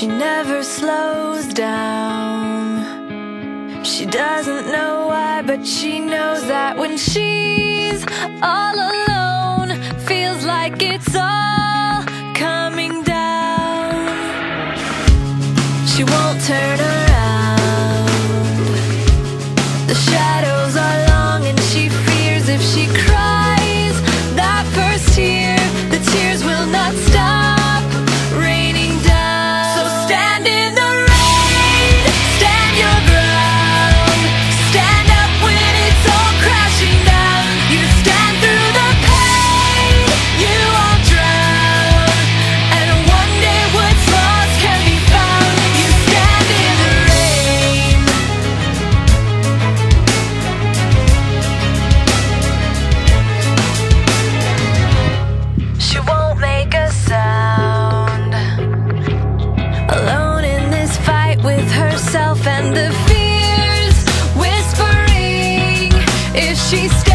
She never slows down. She doesn't know why, but she knows that when she's all alone, feels like it's all coming down. She won't turn around. The shadows are long and she fears if she cries that first tear, the tears will not stop raining down. So stand in the rain, stand your ground, stand up when it's all crashing down. You stand through the pain, you won't drown, and one day what's lost can be found. You stand in the rain. She won't make a sound, alone in this fight with herself and the fears whispering if she stays.